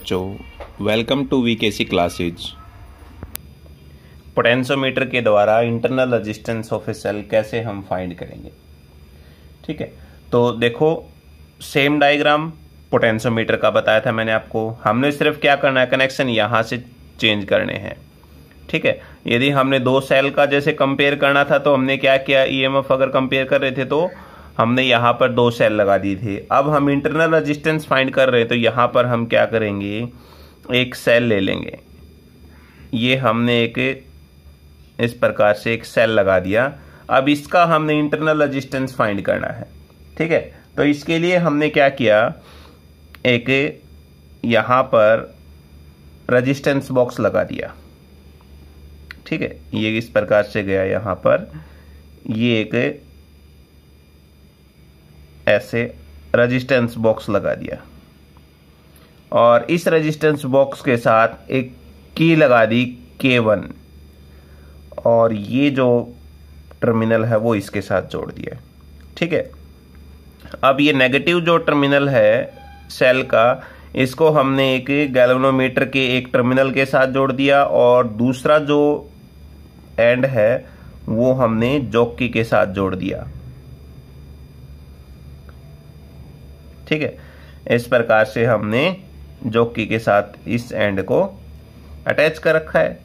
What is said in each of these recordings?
बच्चों, welcome to VKC classes. Potentiometer के द्वारा internal resistance of a cell कैसे हम फाइंड करेंगे। ठीक है, तो देखो सेम डायग्राम पोटेंशियोमीटर का बताया था मैंने आपको। हमने सिर्फ क्या करना है, कनेक्शन यहां से चेंज करने हैं। ठीक है, यदि हमने दो सेल का जैसे कंपेयर करना था तो हमने क्या किया, ईएमएफ अगर कंपेयर कर रहे थे तो हमने यहां पर दो सेल लगा दी थी। अब हम इंटरनल रेजिस्टेंस फाइंड कर रहे हैं तो यहां पर हम क्या करेंगे, एक सेल ले लेंगे। ये हमने एक इस प्रकार से एक सेल लगा दिया। अब इसका हमने इंटरनल रेजिस्टेंस फाइंड करना है। ठीक है, तो इसके लिए हमने क्या किया, एक यहां पर रेजिस्टेंस बॉक्स लगा दिया। ठीक है, ये इस प्रकार से गया, यहां पर ये एक ऐसे रेजिस्टेंस बॉक्स लगा दिया और इस रेजिस्टेंस बॉक्स के साथ एक की लगा दी K1 और ये जो टर्मिनल है वो इसके साथ जोड़ दिया। ठीक है, अब ये नेगेटिव जो टर्मिनल है सेल का, इसको हमने एक गैल्वेनोमीटर के एक टर्मिनल के साथ जोड़ दिया और दूसरा जो एंड है वो हमने जॉकी के साथ जोड़ दिया। ठीक है, इस प्रकार से हमने जॉकी के साथ इस एंड को अटैच कर रखा है,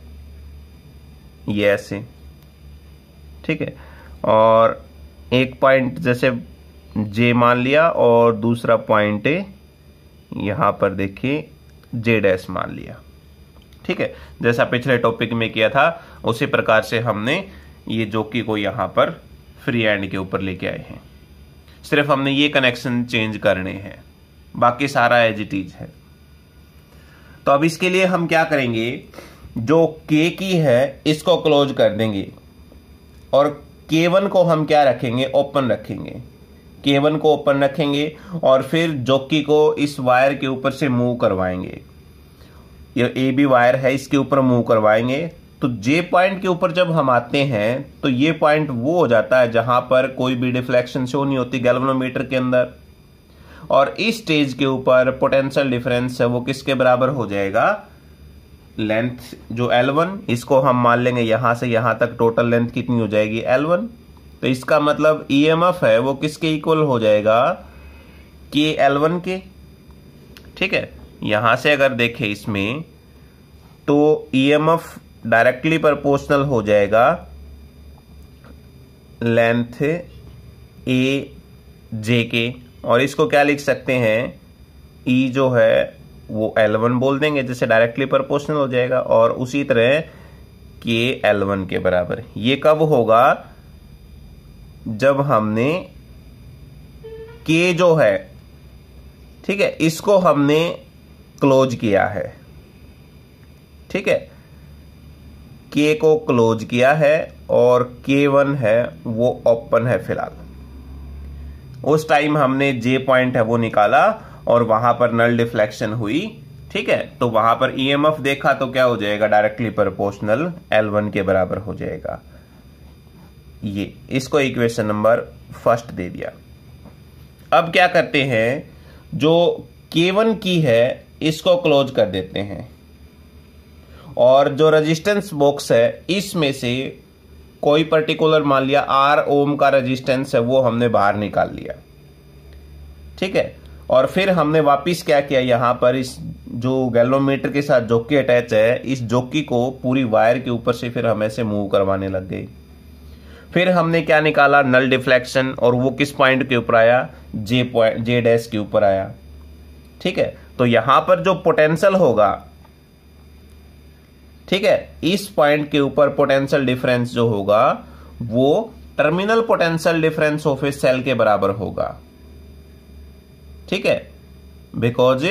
ये ऐसे। ठीक है, और एक पॉइंट जैसे J मान लिया और दूसरा पॉइंट यहां पर देखिए J' मान लिया। ठीक है, जैसा पिछले टॉपिक में किया था उसी प्रकार से हमने ये जॉकी को यहां पर फ्री एंड के ऊपर लेके आए हैं। सिर्फ हमने ये कनेक्शन चेंज करने हैं, बाकी सारा एज इट इज है। तो अब इसके लिए हम क्या करेंगे, जो K की है इसको क्लोज कर देंगे और K1 को हम क्या रखेंगे, ओपन रखेंगे। K1 को ओपन रखेंगे और फिर जॉकी को इस वायर के ऊपर से मूव करवाएंगे। ये AB वायर है, इसके ऊपर मूव करवाएंगे। तो J पॉइंट के ऊपर जब हम आते हैं तो ये पॉइंट वो हो जाता है जहां पर कोई भी डिफ्लेक्शन शो नहीं होती गैल्वेनोमीटर के अंदर, और इस स्टेज के ऊपर पोटेंशियल डिफरेंस है वो किसके बराबर हो जाएगा, लेंथ जो L1, इसको हम मान लेंगे यहां से यहां तक टोटल लेंथ कितनी हो जाएगी, L1। तो इसका मतलब EMF है वो किसके इक्वल हो जाएगा, K L1 के। ठीक है, यहां से अगर देखें इसमें तो EMF डायरेक्टली प्रोपोर्शनल हो जाएगा लेंथ AJ के, और इसको क्या लिख सकते हैं, E जो है वो L1 बोल देंगे, जिससे डायरेक्टली प्रोपोर्शनल हो जाएगा, और उसी तरह K L1 के बराबर। ये कब होगा, जब हमने K जो है, ठीक है, इसको हमने क्लोज किया है। ठीक है, K को क्लोज किया है और K1 है वो ओपन है फिलहाल। उस टाइम हमने J पॉइंट है वो निकाला और वहां पर नल डिफ्लेक्शन हुई। ठीक है, तो वहां पर EMF देखा तो क्या हो जाएगा, डायरेक्टली प्रोपोर्शनल L1 के बराबर हो जाएगा। ये इसको इक्वेशन नंबर फर्स्ट दे दिया। अब क्या करते हैं, जो K1 की है इसको क्लोज कर देते हैं और जो रेजिस्टेंस बॉक्स है इसमें से कोई पर्टिकुलर मान लिया R ओम का रेजिस्टेंस है वो हमने बाहर निकाल लिया। ठीक है, और फिर हमने वापिस क्या किया, यहां पर इस जो गैल्वेनोमीटर के साथ जॉकी अटैच है, इस जॉकी को पूरी वायर के ऊपर से फिर हम ऐसे मूव करवाने लग गए। फिर हमने क्या निकाला, नल डिफ्लेक्शन, और वो किस पॉइंट के ऊपर आया, J' के ऊपर आया। ठीक है, तो यहां पर जो पोटेंशियल होगा, ठीक है, इस पॉइंट के ऊपर पोटेंशियल डिफरेंस जो होगा वो terminal potential difference of a cell के बराबर होगा। ठीक है, बिकॉज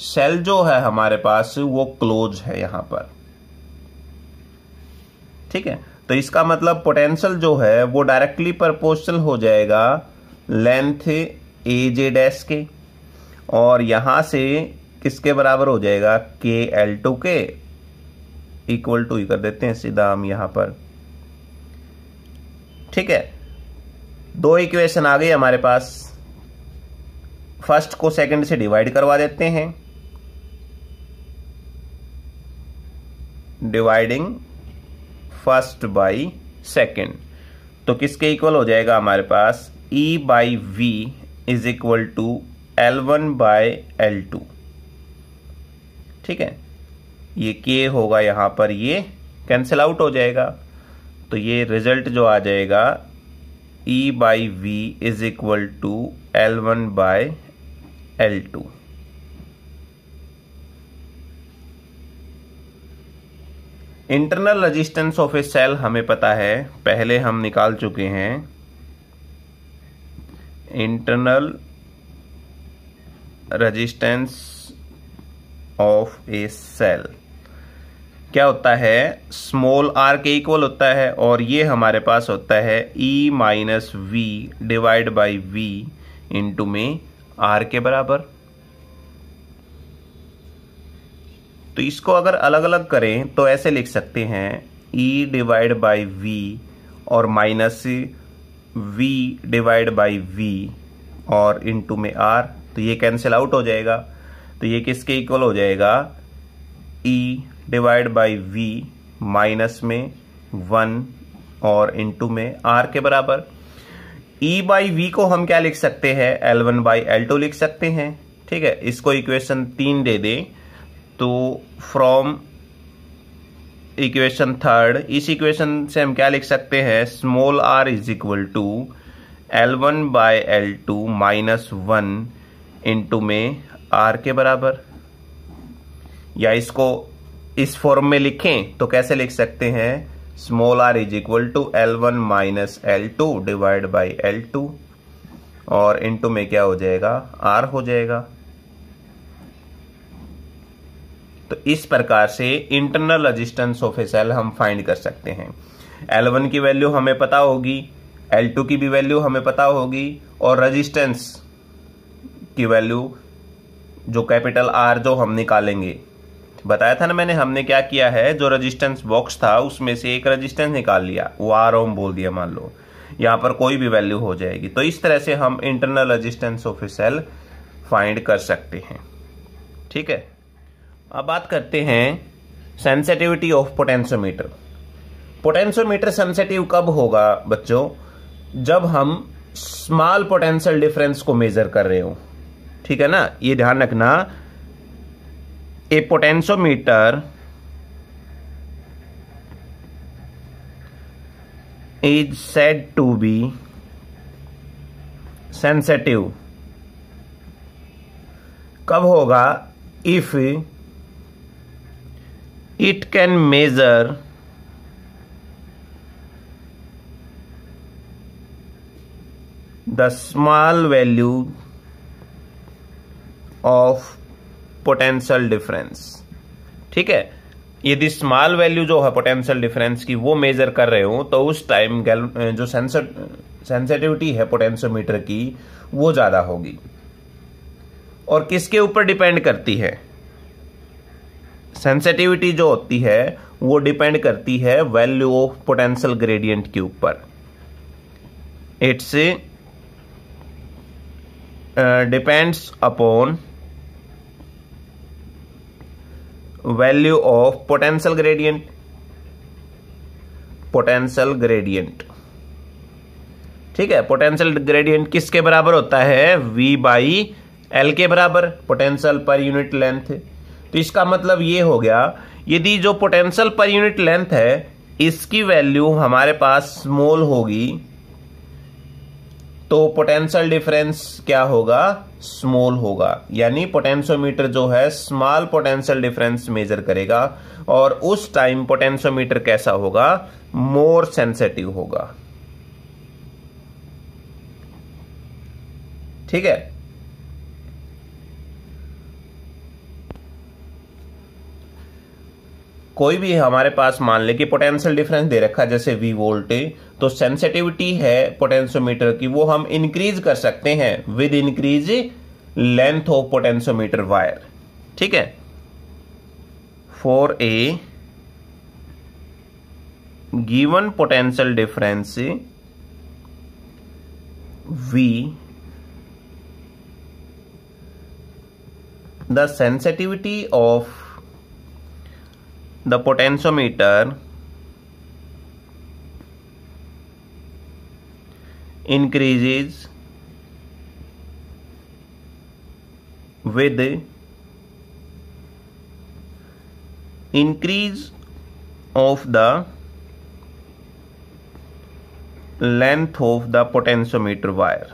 सेल जो है हमारे पास वो क्लोज है यहां पर। ठीक है, तो इसका मतलब पोटेंशियल जो है वो डायरेक्टली प्रोपोर्शनल हो जाएगा लेंथ AJ' के, और यहां से किसके बराबर हो जाएगा, K L2 के, इक्वल टू ही कर देते हैं सीधा हम यहां पर। ठीक है, दो इक्वेशन आ गई हमारे पास। फर्स्ट को सेकंड से डिवाइड करवा देते हैं। डिवाइडिंग फर्स्ट बाई सेकेंड, तो किसके इक्वल हो जाएगा हमारे पास E by V is equal to L1 by L2। ठीक है, ये K होगा यहां पर, ये कैंसिल आउट हो जाएगा, तो ये रिजल्ट जो आ जाएगा E by V is equal to L1 by L2। Internal resistance of a cell हमें पता है, पहले हम निकाल चुके हैं। Internal resistance of a cell क्या होता है, स्मॉल r के इक्वल होता है, और ये हमारे पास होता है E minus V divide by V into में R के बराबर। तो इसको अगर अलग अलग करें तो ऐसे लिख सकते हैं E डिवाइड बाई V और minus V divide by V और इंटू में R, तो ये कैंसिल आउट हो जाएगा, तो ये किसके इक्वल हो जाएगा, E divide by V minus में 1 और इंटू में R के बराबर। E बाई V को हम क्या लिख सकते हैं, L1 बाई L2 लिख सकते हैं। ठीक है, इसको इक्वेशन 3 दे दें तो फ्रॉम इक्वेशन 3 इस इक्वेशन से हम क्या लिख सकते हैं, small r is equal to L1 by L2 minus 1 into में R के बराबर। या इसको इस फॉर्म में लिखें तो कैसे लिख सकते हैं, small r is equal to L1 minus L2 divide by L2 और इंटू में क्या हो जाएगा, R हो जाएगा। तो इस प्रकार से internal resistance of a cell हम फाइंड कर सकते हैं। L1 की वैल्यू हमें पता होगी, L2 की भी वैल्यू हमें पता होगी, और रेजिस्टेंस की वैल्यू जो कैपिटल R जो हम निकालेंगे, बताया था ना मैंने, हमने क्या किया है, जो रेजिस्टेंस बॉक्स था उसमें से एक रेजिस्टेंस निकाल लिया, वो R ओम बोल दिया, मान लो यहां पर कोई भी वैल्यू हो जाएगी। तो इस तरह से हम internal resistance of a cell find कर सकते हैं। ठीक है, अब बात करते हैं sensitivity of potentiometer. Potentiometer sensitive कब होगा बच्चों, जब हम स्मॉल पोटेंशियल डिफरेंस को मेजर कर रहे हो। ठीक है ना, ये ध्यान रखना, a potentiometer is said to be sensitive कब होगा, if it can measure the small value of potential difference। ठीक है, यदि स्मॉल वैल्यू जो है पोटेंशियल डिफरेंस की वो मेजर कर रहे हो तो उस टाइम जो सेंसिटिविटी है पोटेंशियोमीटर की वो ज्यादा होगी। और किसके ऊपर डिपेंड करती है, सेंसिटिविटी जो होती है वो डिपेंड करती है वैल्यू ऑफ पोटेंशियल ग्रेडियंट के ऊपर। It's depends upon value of potential gradient. Potential gradient, ठीक है, पोटेंशियल ग्रेडियंट किसके बराबर होता है, V बाई L के बराबर, पोटेंशियल पर यूनिट लेंथ। तो इसका मतलब ये हो गया, यदि जो पोटेंशियल पर यूनिट लेंथ है इसकी वैल्यू हमारे पास स्मॉल होगी तो पोटेंशियल डिफरेंस क्या होगा, स्मॉल होगा। यानी पोटेंशियोमीटर जो है स्मॉल पोटेंशियल डिफरेंस मेजर करेगा, और उस टाइम पोटेंशियोमीटर कैसा होगा, मोर सेंसिटिव होगा। ठीक है, कोई भी हमारे पास मान ले कि पोटेंशियल डिफरेंस दे रखा है जैसे V वोल्टेज, तो सेंसिटिविटी है पोटेंशियोमीटर की वो हम इंक्रीज कर सकते हैं with increase length of potentiometer wire. ठीक है, for a given potential difference V the sensitivity of the potentiometer increases with increase of the length of the potentiometer wire।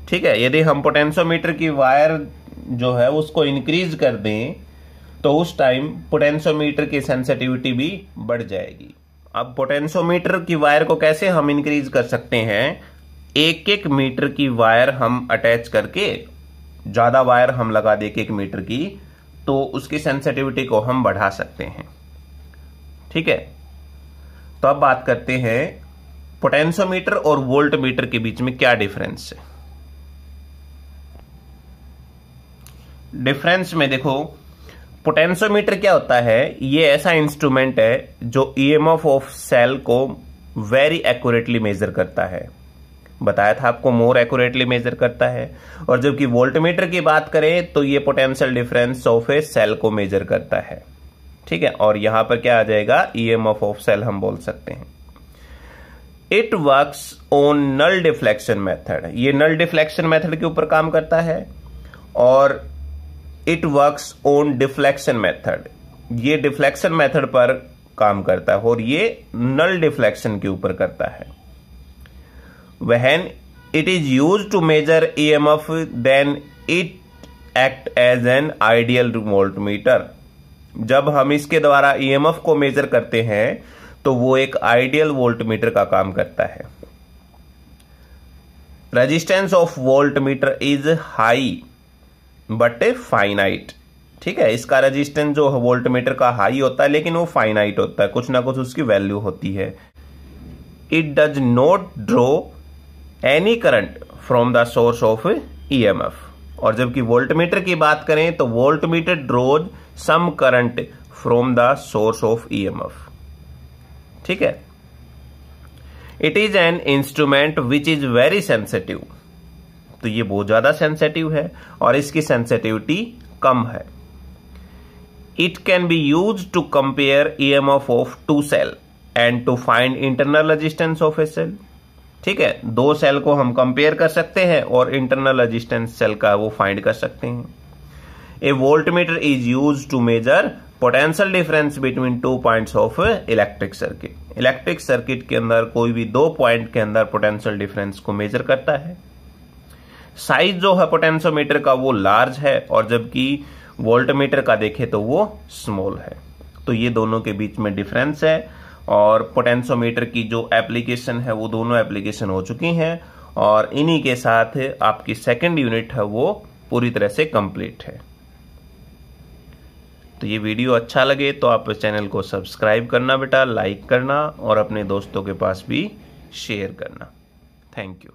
ठीक है, यदि हम पोटेंशियोमीटर की वायर जो है उसको इंक्रीज कर दें तो उस टाइम पोटेंशियोमीटर की सेंसिटिविटी भी बढ़ जाएगी। अब पोटेंशियोमीटर की वायर को कैसे हम इंक्रीज कर सकते हैं, 1-1 मीटर की वायर हम अटैच करके, ज्यादा वायर हम लगा दे 1-1 मीटर की, तो उसकी सेंसिटिविटी को हम बढ़ा सकते हैं। ठीक है, तो अब बात करते हैं पोटेंशियोमीटर और वोल्टमीटर के बीच में क्या डिफरेंस है। डिफरेंस में देखो, पोटेंशियोमीटर क्या होता है, ये ऐसा इंस्ट्रूमेंट है जो ईएमएफ ऑफ सेल को वेरी एक्यूरेटली मेजर करता है। बताया था आपको, मोर एक्यूरेटली मेजर करता है। और जबकि वोल्टमीटर की बात करें तो ये potential difference of a cell को मेजर करता है। ठीक है, और यहां पर क्या आ जाएगा, ईएमएफ ऑफ सेल हम बोल सकते हैं। It works on null deflection method, ये नल डिफ्लेक्शन मेथड के ऊपर काम करता है। और it works on deflection method, ये डिफ्लेक्शन मेथड पर काम करता है और ये नल डिफ्लेक्शन के ऊपर करता है। When it is used to measure EMF then it act as an ideal voltmeter, जब हम इसके द्वारा ईएमएफ को मेजर करते हैं तो वो एक आइडियल वोल्टमीटर का काम करता है। Resistance of voltmeter is high but finite. ठीक है, इसका रेजिस्टेंस जो वोल्टमीटर का हाई होता है लेकिन वो फाइनाइट होता है, कुछ ना कुछ उसकी वैल्यू होती है। It does not draw any current from the source of EMF. और जबकि वोल्टमीटर की बात करें तो voltmeter draws some current from the source of EMF. ठीक है, it is an instrument which is very sensitive, तो ये बहुत ज्यादा सेंसिटिव है और इसकी सेंसिटिविटी कम है। It can be use to compare EMF of 2 cell and to find internal resistance of a cell. ठीक है, 2 सेल को हम कंपेयर कर सकते हैं और इंटरनल रेजिस्टेंस सेल का वो फाइंड कर सकते हैं। A voltmeter is use to measure potential difference between 2 points of electric circuit. Electric circuit के अंदर कोई भी 2 पॉइंट के अंदर पोटेंशियल डिफरेंस को मेजर करता है। साइज जो है पोटेंशियोमीटर का वो लार्ज है और जबकि वोल्टमीटर का देखें तो वो स्मॉल है। तो ये दोनों के बीच में डिफरेंस है और पोटेंशियोमीटर की जो एप्लीकेशन है वो दोनों एप्लीकेशन हो चुकी हैं और इन्हीं के साथ आपकी सेकंड यूनिट है वो पूरी तरह से कंप्लीट है। तो ये वीडियो अच्छा लगे तो आप चैनल को सब्सक्राइब करना बेटा, लाइक करना और अपने दोस्तों के पास भी शेयर करना। Thank you.